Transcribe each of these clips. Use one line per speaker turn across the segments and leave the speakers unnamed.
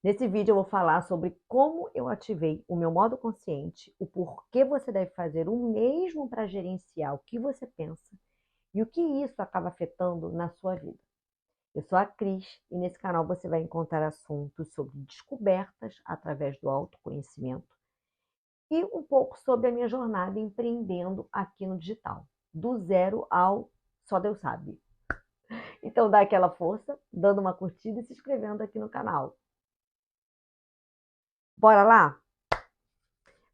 Nesse vídeo eu vou falar sobre como eu ativei o meu modo consciente, o porquê você deve fazer o mesmo para gerenciar o que você pensa e o que isso acaba afetando na sua vida. Eu sou a Cris e nesse canal você vai encontrar assuntos sobre descobertas através do autoconhecimento e um pouco sobre a minha jornada empreendendo aqui no digital, do zero ao só Deus sabe. Então dá aquela força, dando uma curtida e se inscrevendo aqui no canal. Bora lá?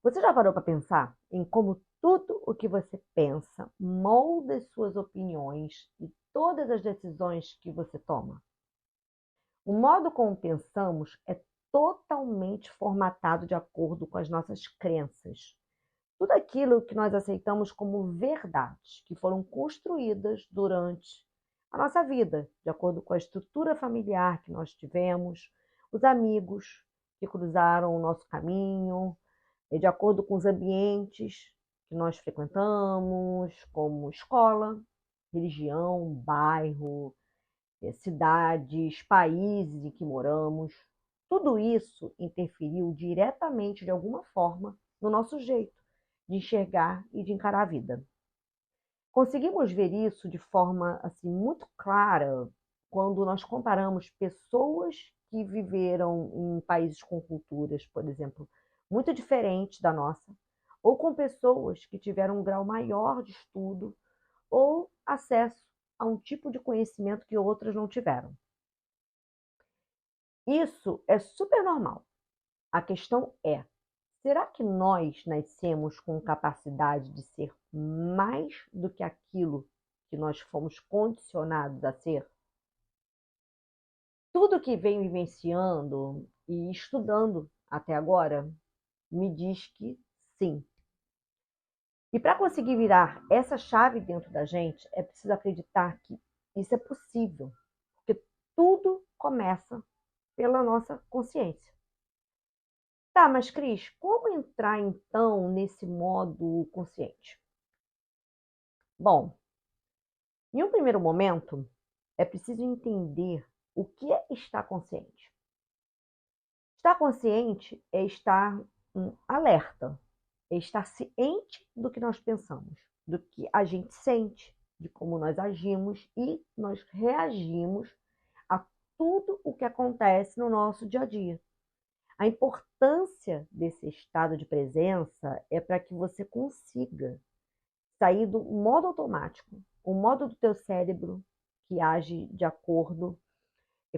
Você já parou para pensar em como tudo o que você pensa molda suas opiniões e todas as decisões que você toma? O modo como pensamos é totalmente formatado de acordo com as nossas crenças. Tudo aquilo que nós aceitamos como verdades, que foram construídas durante a nossa vida, de acordo com a estrutura familiar que nós tivemos, os amigos que cruzaram o nosso caminho, de acordo com os ambientes que nós frequentamos, como escola, religião, bairro, cidades, países em que moramos. Tudo isso interferiu diretamente, de alguma forma, no nosso jeito de enxergar e de encarar a vida. Conseguimos ver isso de forma assim muito clara quando nós comparamos pessoas que viveram em países com culturas, por exemplo, muito diferentes da nossa, ou com pessoas que tiveram um grau maior de estudo ou acesso a um tipo de conhecimento que outras não tiveram. Isso é super normal. A questão é: será que nós nascemos com capacidade de ser mais do que aquilo que nós fomos condicionados a ser? Tudo que venho vivenciando e estudando até agora me diz que sim. E para conseguir virar essa chave dentro da gente, é preciso acreditar que isso é possível, porque tudo começa pela nossa consciência. Tá, mas Cris, como entrar então nesse modo consciente? Bom, em um primeiro momento, é preciso entender o que é estar consciente. Estar consciente é estar alerta, é estar ciente do que nós pensamos, do que a gente sente, de como nós agimos e nós reagimos a tudo o que acontece no nosso dia a dia. A importância desse estado de presença é para que você consiga sair do modo automático, o modo do teu cérebro que age de acordo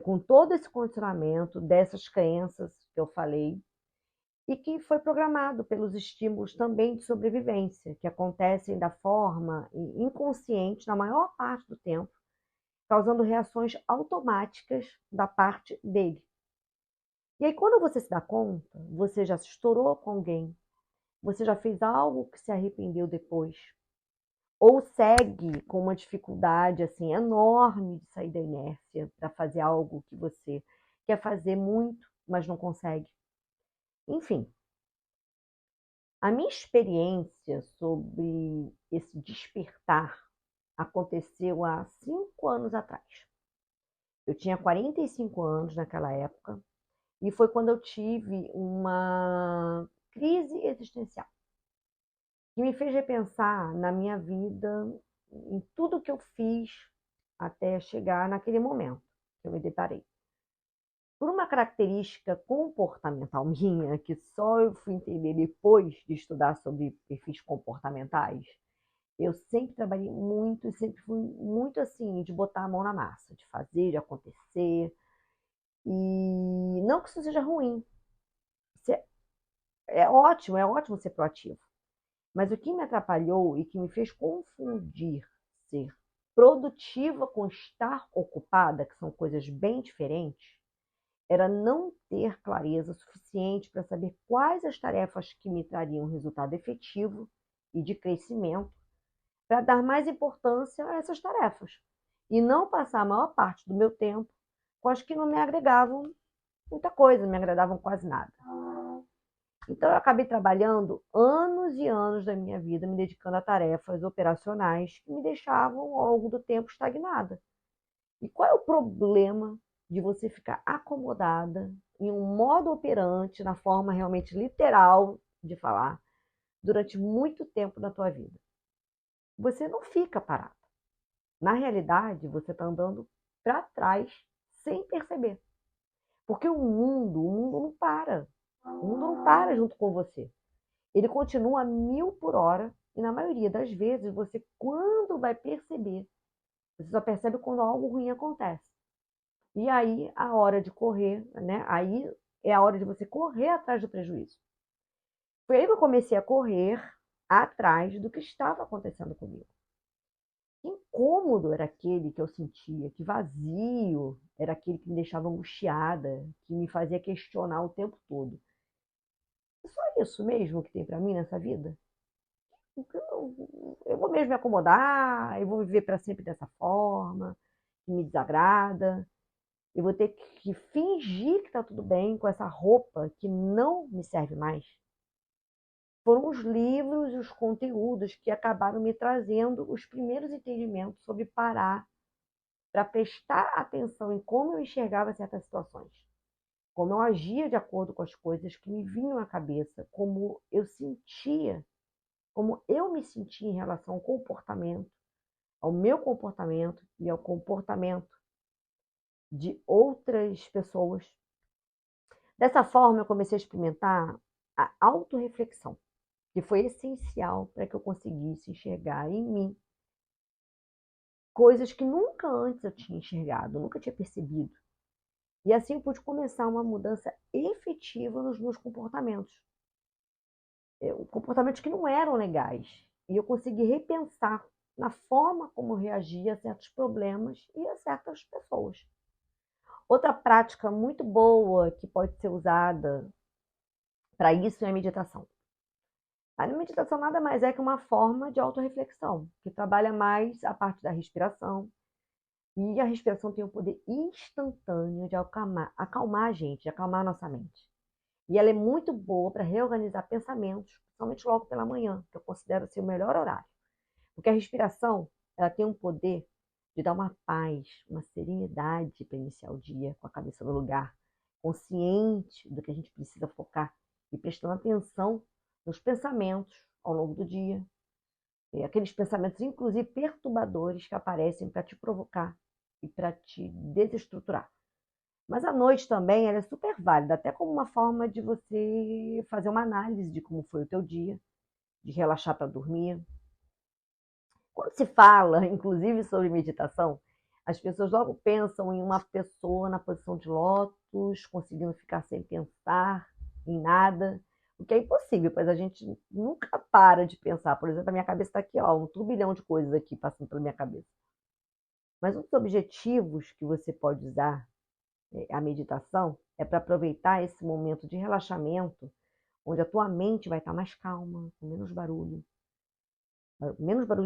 com todo esse condicionamento dessas crenças que eu falei e que foi programado pelos estímulos também de sobrevivência, que acontecem da forma inconsciente na maior parte do tempo, causando reações automáticas da parte dele. E aí, quando você se dá conta, você já se estourou com alguém, você já fez algo que se arrependeu depois, ou segue com uma dificuldade assim enorme de sair da inércia para fazer algo que você quer fazer muito, mas não consegue. Enfim, a minha experiência sobre esse despertar aconteceu há 5 anos atrás. Eu tinha 45 anos naquela época e foi quando eu tive uma crise existencial que me fez repensar na minha vida, em tudo que eu fiz até chegar naquele momento que eu me deparei. Por uma característica comportamental minha, que só eu fui entender depois de estudar sobre perfis comportamentais, eu sempre trabalhei muito e sempre fui muito assim, de botar a mão na massa, de fazer, de acontecer. E não que isso seja ruim. Isso é ótimo ser proativo. Mas o que me atrapalhou e que me fez confundir ser produtiva com estar ocupada, que são coisas bem diferentes, era não ter clareza suficiente para saber quais as tarefas que me trariam resultado efetivo e de crescimento, para dar mais importância a essas tarefas e não passar a maior parte do meu tempo com as que não me agregavam muita coisa, não me agradavam quase nada. Então, eu acabei trabalhando anos e anos da minha vida me dedicando a tarefas operacionais que me deixavam, ao longo do tempo, estagnada. E qual é o problema de você ficar acomodada em um modo operante, na forma realmente literal de falar, durante muito tempo na tua vida. Você não fica parado. Na realidade, você está andando para trás sem perceber. Porque o mundo não para. O mundo não para junto com você. Ele continua a 1000 por hora e na maioria das vezes você, quando vai perceber, você só percebe quando algo ruim acontece. E aí a hora de correr, né? Aí é a hora de você correr atrás do prejuízo. Foi aí que eu comecei a correr atrás do que estava acontecendo comigo. Que incômodo era aquele que eu sentia, que vazio era aquele que me deixava angustiada, que me fazia questionar o tempo todo. É só isso mesmo que tem para mim nessa vida? Eu vou mesmo me acomodar, eu vou viver para sempre dessa forma, que me desagrada. Eu vou ter que fingir que está tudo bem com essa roupa que não me serve mais. Foram os livros e os conteúdos que acabaram me trazendo os primeiros entendimentos sobre parar para prestar atenção em como eu enxergava certas situações, como eu agia de acordo com as coisas que me vinham à cabeça, como eu sentia, como eu me sentia em relação ao comportamento, ao meu comportamento e ao comportamento de outras pessoas. Dessa forma, eu comecei a experimentar a autorreflexão, que foi essencial para que eu conseguisse enxergar em mim coisas que nunca antes eu tinha enxergado, nunca tinha percebido. E assim eu pude começar uma mudança efetiva nos meus comportamentos. Comportamentos que não eram legais. E eu consegui repensar na forma como eu reagia a certos problemas e a certas pessoas. Outra prática muito boa que pode ser usada para isso é a meditação. A meditação nada mais é que uma forma de autorreflexão, que trabalha mais a parte da respiração. E a respiração tem o poder instantâneo de acalmar a gente, de acalmar a nossa mente. E ela é muito boa para reorganizar pensamentos, principalmente logo pela manhã, que eu considero ser o melhor horário. Porque a respiração, ela tem um poder de dar uma paz, uma serenidade para iniciar o dia com a cabeça no lugar, consciente do que a gente precisa focar e prestando atenção nos pensamentos ao longo do dia. E aqueles pensamentos, inclusive perturbadores, que aparecem para te provocar e para te desestruturar. Mas a noite também ela é super válida, até como uma forma de você fazer uma análise de como foi o teu dia, de relaxar para dormir. Quando se fala, inclusive, sobre meditação, as pessoas logo pensam em uma pessoa na posição de lótus, conseguindo ficar sem pensar em nada, o que é impossível, pois a gente nunca para de pensar. Por exemplo, a minha cabeça está aqui, ó, um turbilhão de coisas aqui passando pela minha cabeça. Mas um dos objetivos que você pode usar a meditação é para aproveitar esse momento de relaxamento, onde a tua mente vai estar mais calma, com menos barulho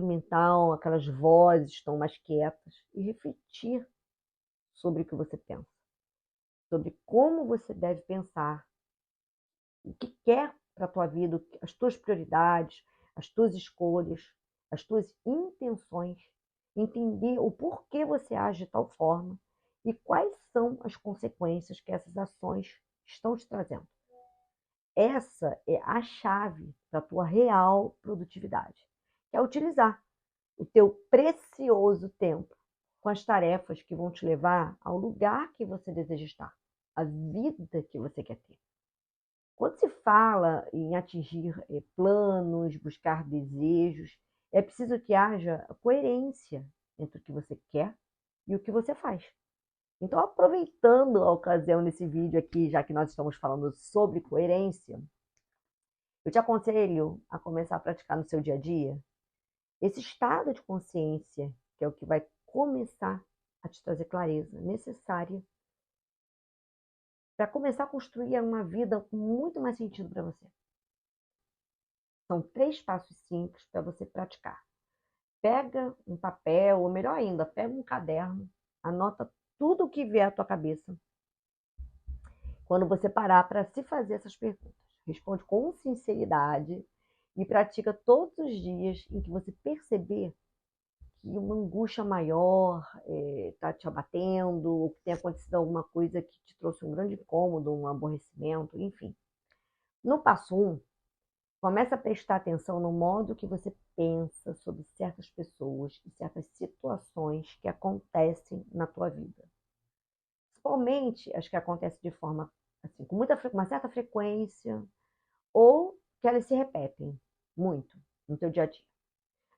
mental, aquelas vozes estão mais quietas, e refletir sobre o que você pensa, sobre como você deve pensar, o que quer para a tua vida, as tuas prioridades, as tuas escolhas, as tuas intenções, entender o porquê você age de tal forma e quais são as consequências que essas ações estão te trazendo. Essa é a chave para a tua real produtividade, que é utilizar o teu precioso tempo com as tarefas que vão te levar ao lugar que você deseja estar, a vida que você quer ter. Quando se fala em atingir planos, buscar desejos, é preciso que haja coerência entre o que você quer e o que você faz. Então, aproveitando a ocasião nesse vídeo aqui, já que nós estamos falando sobre coerência, eu te aconselho a começar a praticar no seu dia a dia esse estado de consciência, que é o que vai começar a te trazer clareza necessária para começar a construir uma vida com muito mais sentido para você. São 3 passos simples para você praticar. Pega um papel, ou melhor ainda, pega um caderno, anota tudo o que vier à tua cabeça. Quando você parar para se fazer essas perguntas, responde com sinceridade e pratica todos os dias em que você perceber que uma angústia maior está te abatendo, ou que tenha acontecido alguma coisa que te trouxe um grande incômodo, um aborrecimento, enfim. No passo 1, começa a prestar atenção no modo que você pensa sobre certas pessoas e certas situações que acontecem na tua vida. Principalmente as que acontecem de forma, assim, com uma certa frequência, ou que elas se repetem muito no teu dia a dia.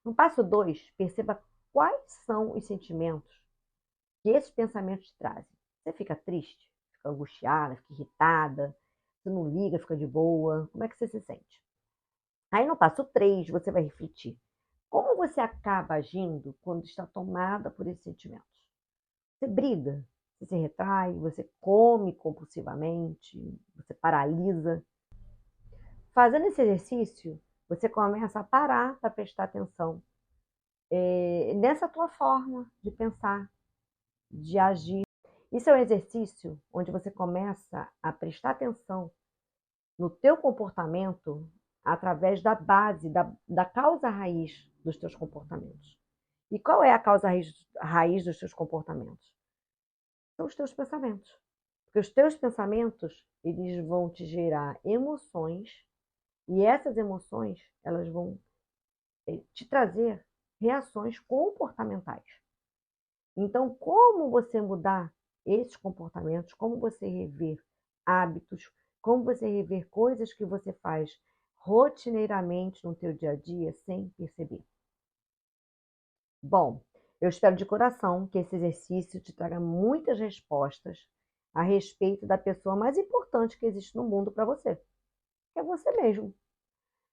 No passo 2, perceba quais são os sentimentos que esses pensamentos te trazem. Você fica triste, fica angustiada, fica irritada, você não liga, fica de boa. Como é que você se sente? Aí no passo 3, você vai refletir. Como você acaba agindo quando está tomada por esses sentimentos? Você briga, você se retrai, você come compulsivamente, você paralisa. Fazendo esse exercício, você começa a parar para prestar atenção nessa tua forma de pensar, de agir. Isso é um exercício onde você começa a prestar atenção no teu comportamento através da base, da causa raiz dos teus comportamentos. E qual é a causa raiz dos teus comportamentos? São os teus pensamentos. Porque os teus pensamentos, eles vão te gerar emoções, e essas emoções, elas vão te trazer reações comportamentais. Então, como você mudar esses comportamentos, como você rever hábitos, como você rever coisas que você faz rotineiramente no teu dia a dia sem perceber? Bom, eu espero de coração que esse exercício te traga muitas respostas a respeito da pessoa mais importante que existe no mundo para você, que é você mesmo.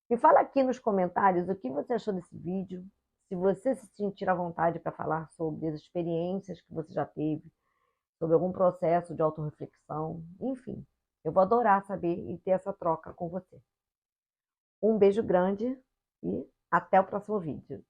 Me fala aqui nos comentários o que você achou desse vídeo, se você se sentir à vontade para falar sobre as experiências que você já teve, sobre algum processo de autorreflexão, enfim. Eu vou adorar saber e ter essa troca com você. Um beijo grande e até o próximo vídeo.